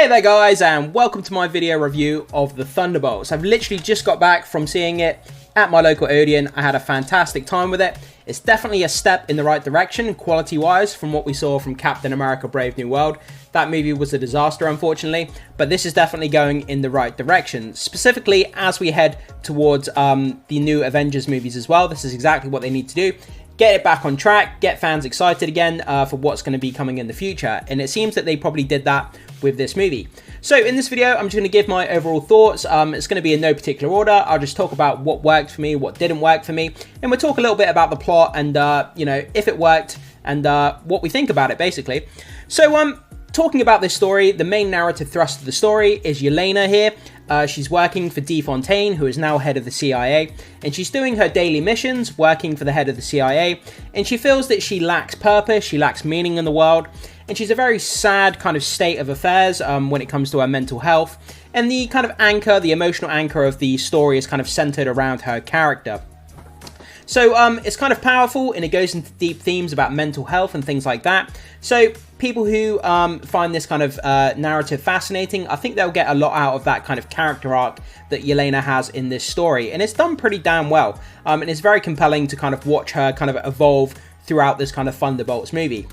Hey there guys, and welcome to my video review of the Thunderbolts. I've literally just got back from seeing it at my local Odeon. I had a fantastic time with it. It's definitely a step in the right direction quality wise from what we saw from Captain America Brave New World. That movie was a disaster, unfortunately, but this is definitely going in the right direction. Specifically as we head towards the new Avengers movies as well. This is exactly what they need to do. Get it back on track, get fans excited again for what's going to be coming in the future. And it seems that they probably did that with this movie. So in this video, I'm just going to give my overall thoughts. It's going to be in no particular order. I'll just talk about what worked for me, what didn't work for me. And we'll talk a little bit about the plot and, you know, if it worked and what we think about it, basically. So, talking about this story, the main narrative thrust of the story is Yelena here. She's working for D. Fontaine, who is now head of the CIA, and she's doing her daily missions, working for the head of the CIA, and she feels that she lacks purpose, she lacks meaning in the world, and she's a very sad kind of state of affairs when it comes to her mental health, and the kind of anchor, the emotional anchor of the story is kind of centered around her character. So it's kind of powerful and it goes into deep themes about mental health and things like that. So people who find this kind of narrative fascinating, I think they'll get a lot out of that kind of character arc that Yelena has in this story. And it's done pretty damn well. And it's very compelling to kind of watch her kind of evolve throughout this kind of Thunderbolts movie.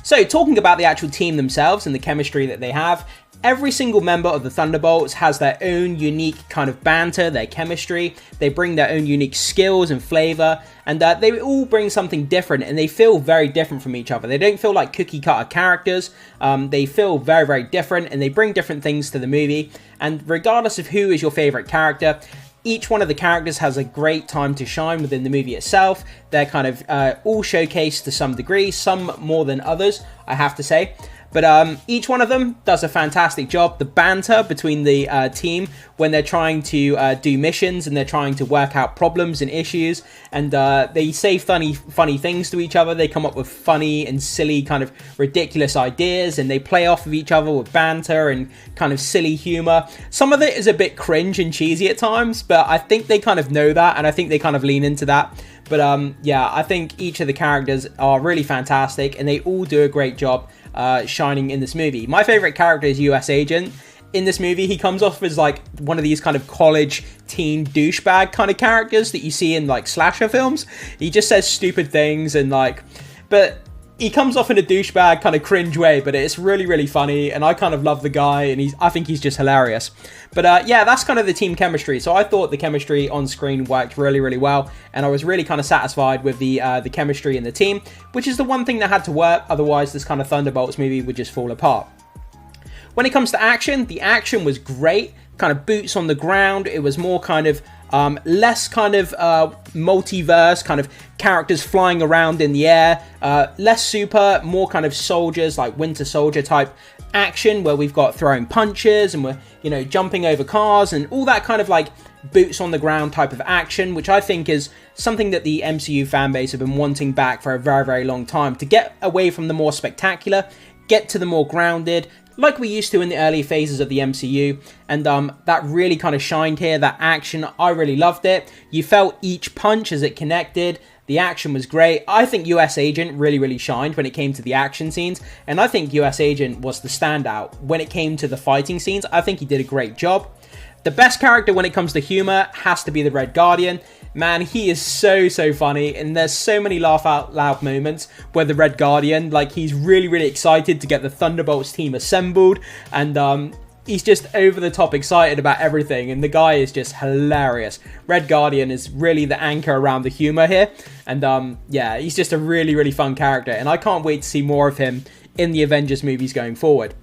So talking about the actual team themselves and the chemistry that they have, every single member of the Thunderbolts has their own unique kind of banter, their chemistry. They bring their own unique skills and flavor, and they all bring something different, and they feel very different from each other. They don't feel like cookie cutter characters. They feel very, very different, and they bring different things to the movie. And regardless of who is your favorite character, each one of the characters has a great time to shine within the movie itself. They're kind of all showcased to some degree, some more than others, I have to say. But each one of them does a fantastic job. The banter between the team when they're trying to do missions and they're trying to work out problems and issues, and they say funny things to each other. They come up with funny and silly kind of ridiculous ideas, and they play off of each other with banter and kind of silly humor. Some of it is a bit cringe and cheesy at times, but I think they kind of know that, and I think they kind of lean into that. But yeah, I think each of the characters are really fantastic, and they all do a great job shining in this movie. My favorite character is US Agent. In this movie, he comes off as like one of these kind of college teen douchebag kind of characters that you see in like slasher films. He just says stupid things and like, but he comes off in a douchebag kind of cringe way, but it's really, really funny, and I kind of love the guy, and I think he's just hilarious. But yeah, that's kind of the team chemistry. So I thought the chemistry on screen worked really, really well, and I was really kind of satisfied with the chemistry in the team, which is the one thing that had to work. Otherwise, this kind of Thunderbolts movie would just fall apart. When it comes to action, the action was great, kind of boots on the ground. It was more kind of less kind of multiverse, kind of characters flying around in the air, less super, more kind of soldiers, like Winter Soldier type action, where we've got throwing punches and we're, you know, jumping over cars and all that kind of like boots on the ground type of action, which I think is something that the MCU fan base have been wanting back for a very, very long time, to get away from the more spectacular, get to the more grounded, like we used to in the early phases of the MCU, and that really kind of shined here. That action, I really loved it. You felt each punch as it connected. The action was great. I think US Agent really, really shined when it came to the action scenes, and I think US Agent was the standout when it came to the fighting scenes. I think he did a great job. The best character when it comes to humor has to be the Red Guardian. Man, he is so, so funny, and there's so many laugh out loud moments where the Red Guardian, like, he's really, really excited to get the Thunderbolts team assembled, and he's just over the top excited about everything, and the guy is just hilarious. Red Guardian is really the anchor around the humor here, and yeah, he's just a really, really fun character, and I can't wait to see more of him in the Avengers movies going forward.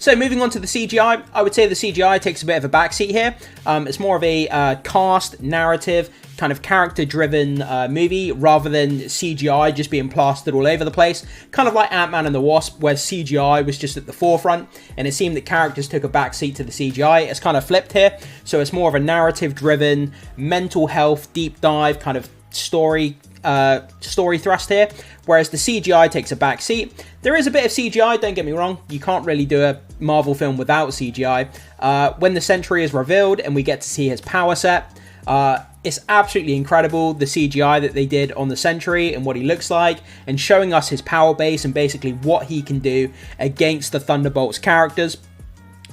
So moving on to the CGI, I would say the CGI takes a bit of a backseat here. It's more of a cast, narrative, kind of character-driven movie, rather than CGI just being plastered all over the place. Kind of like Ant-Man and the Wasp, where CGI was just at the forefront, and it seemed that characters took a backseat to the CGI. It's kind of flipped here, so it's more of a narrative-driven, mental health, deep dive kind of story thrust here, whereas the CGI takes a back seat. There is a bit of CGI, don't get me wrong. You can't really do a Marvel film without CGI. When the Sentry is revealed and we get to see his power set, it's absolutely incredible, the CGI that they did on the Sentry and what he looks like, and showing us his power base and basically what he can do against the Thunderbolts characters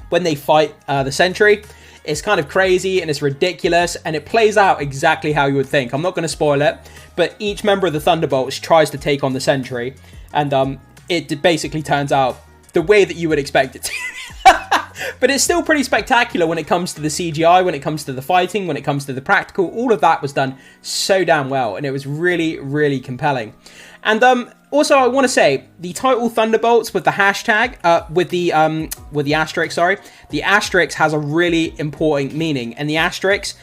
when they fight the Sentry. It's kind of crazy and it's ridiculous, and it plays out exactly how you would think. I'm not going to spoil it, but each member of the Thunderbolts tries to take on the Sentry, and it basically turns out the way that you would expect it to. But it's still pretty spectacular when it comes to the CGI, when it comes to the fighting, when it comes to the practical. All of that was done so damn well, and it was really, really compelling. And also, I want to say the title Thunderbolts with the hashtag, with the asterisk, sorry, the asterisk has a really important meaning, and the asterisk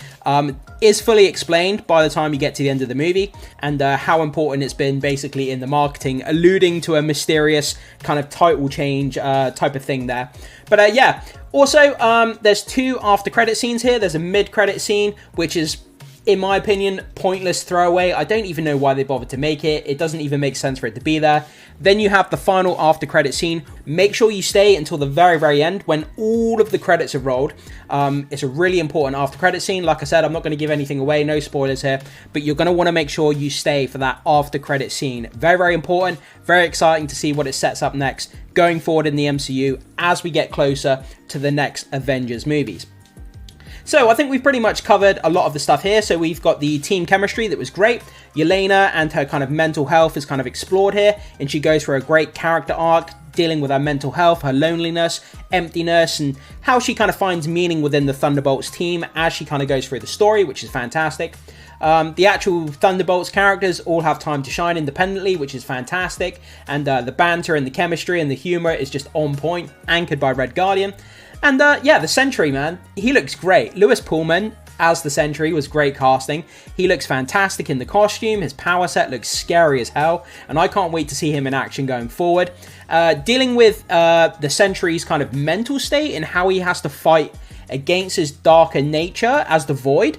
is fully explained by the time you get to the end of the movie, and how important it's been basically in the marketing, alluding to a mysterious kind of title change type of thing there. But yeah, also there's two after credit scenes here. There's a mid credit scene, which is, in my opinion, pointless throwaway. I don't even know why they bothered to make it. It doesn't even make sense for it to be there. Then you have the final after credit scene. Make sure you stay until the very, very end when all of the credits have rolled. It's a really important after credit scene. Like I said, I'm not going to give anything away. No spoilers here. But you're going to want to make sure you stay for that after credit scene. Very, very important. Very exciting to see what it sets up next going forward in the MCU as we get closer to the next Avengers movies. So I think we've pretty much covered a lot of the stuff here. So we've got the team chemistry that was great. Yelena and her kind of mental health is kind of explored here, and she goes for a great character arc dealing with her mental health, her loneliness, emptiness, and how she kind of finds meaning within the Thunderbolts team as she kind of goes through the story, which is fantastic. The actual Thunderbolts characters all have time to shine independently, which is fantastic. And the banter and the chemistry and the humor is just on point, anchored by Red Guardian. And yeah, the Sentry, man, he looks great. Lewis Pullman as the Sentry was great casting. He looks fantastic in the costume. His power set looks scary as hell, and I can't wait to see him in action going forward. Dealing with the Sentry's kind of mental state and how he has to fight against his darker nature as the Void.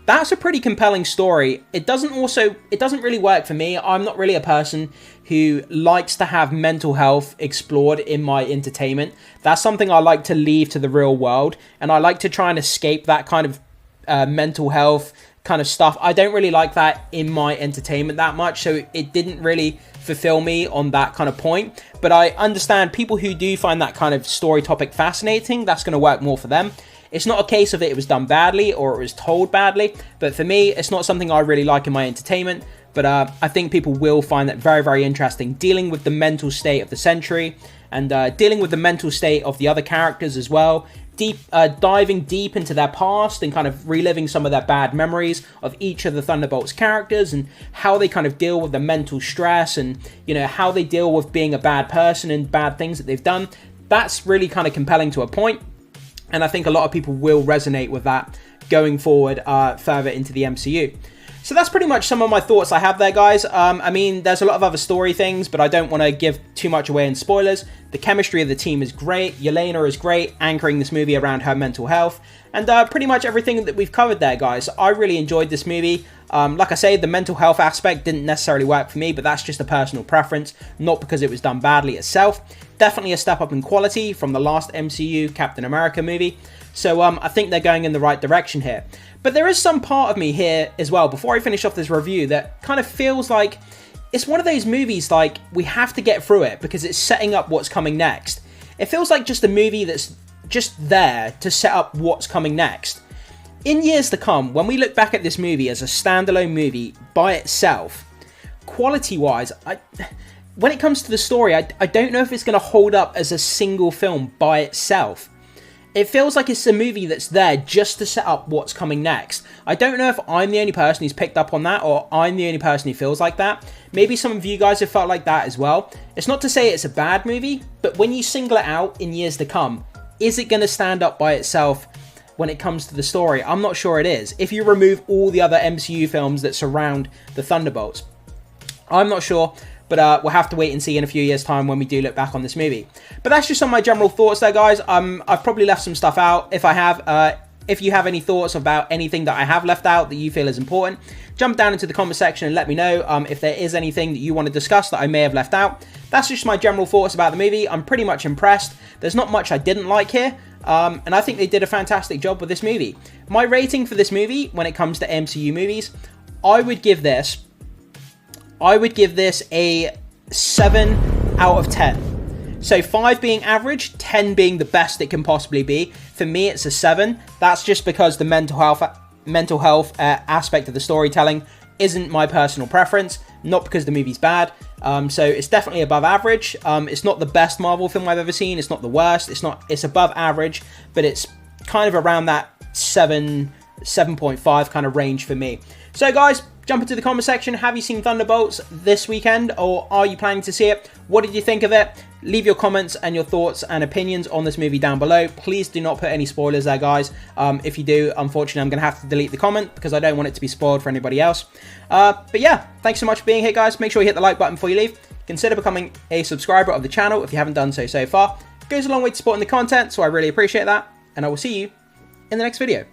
That's a pretty compelling story. It doesn't really work for me. I'm not really a person who likes to have mental health explored in my entertainment. That's something I like to leave to the real world, and I like to try and escape that kind of mental health kind of stuff. I don't really like that in my entertainment that much, so it didn't really fulfill me on that kind of point. But I understand people who do find that kind of story topic fascinating. That's going to work more for them. It's not a case of it was done badly or it was told badly, but for me, it's not something I really like in my entertainment. But I think people will find that very, very interesting, dealing with the mental state of the Sentry and dealing with the mental state of the other characters as well. Diving deep into their past and kind of reliving some of their bad memories of each of the Thunderbolts characters and how they kind of deal with the mental stress and, you know, how they deal with being a bad person and bad things that they've done. That's really kind of compelling to a point. And I think a lot of people will resonate with that going forward further into the MCU. So that's pretty much some of my thoughts I have there, guys. I mean, there's a lot of other story things, but I don't want to give too much away in spoilers. The chemistry of the team is great. Yelena is great, anchoring this movie around her mental health. And pretty much everything that we've covered there, guys. I really enjoyed this movie. Like I say, the mental health aspect didn't necessarily work for me, but that's just a personal preference, not because it was done badly itself. Definitely a step up in quality from the last MCU Captain America movie. So I think they're going in the right direction here. But there is some part of me here as well, before I finish off this review, that kind of feels like it's one of those movies like we have to get through it because it's setting up what's coming next. It feels like just a movie that's just there to set up what's coming next. In years to come, when we look back at this movie as a standalone movie by itself, quality-wise, when it comes to the story, I don't know if it's going to hold up as a single film by itself. It feels like it's a movie that's there just to set up what's coming next. I don't know if I'm the only person who's picked up on that, or I'm the only person who feels like that. Maybe some of you guys have felt like that as well. It's not to say it's a bad movie, but when you single it out in years to come, is it going to stand up by itself when it comes to the story? I'm not sure it is. If you remove all the other MCU films that surround the Thunderbolts, I'm not sure. But we'll have to wait and see in a few years' time when we do look back on this movie. But that's just some of my general thoughts there, guys. I've probably left some stuff out. If I have, If you have any thoughts about anything that I have left out that you feel is important, jump down into the comment section and let me know if there is anything that you want to discuss that I may have left out. That's just my general thoughts about the movie. I'm pretty much impressed. There's not much I didn't like here, and I think they did a fantastic job with this movie. My rating for this movie, when it comes to MCU movies, I would give this a 7 out of 10. So 5 being average, 10 being the best it can possibly be. For me, it's a 7. That's just because the mental health aspect of the storytelling isn't my personal preference, not because the movie's bad. So it's definitely above average. It's not the best Marvel film I've ever seen. It's not the worst. It's above average, but it's kind of around that 7.5 kind of range for me. So guys, jump into the comment section. Have you seen Thunderbolts this weekend, or are you planning to see it? What did you think of it? Leave your comments and your thoughts and opinions on this movie down below. Please do not put any spoilers there, guys. If you do, unfortunately, I'm going to have to delete the comment because I don't want it to be spoiled for anybody else. But yeah, thanks so much for being here, guys. Make sure you hit the like button before you leave. Consider becoming a subscriber of the channel if you haven't done so far. It goes a long way to supporting the content, so I really appreciate that. And I will see you in the next video.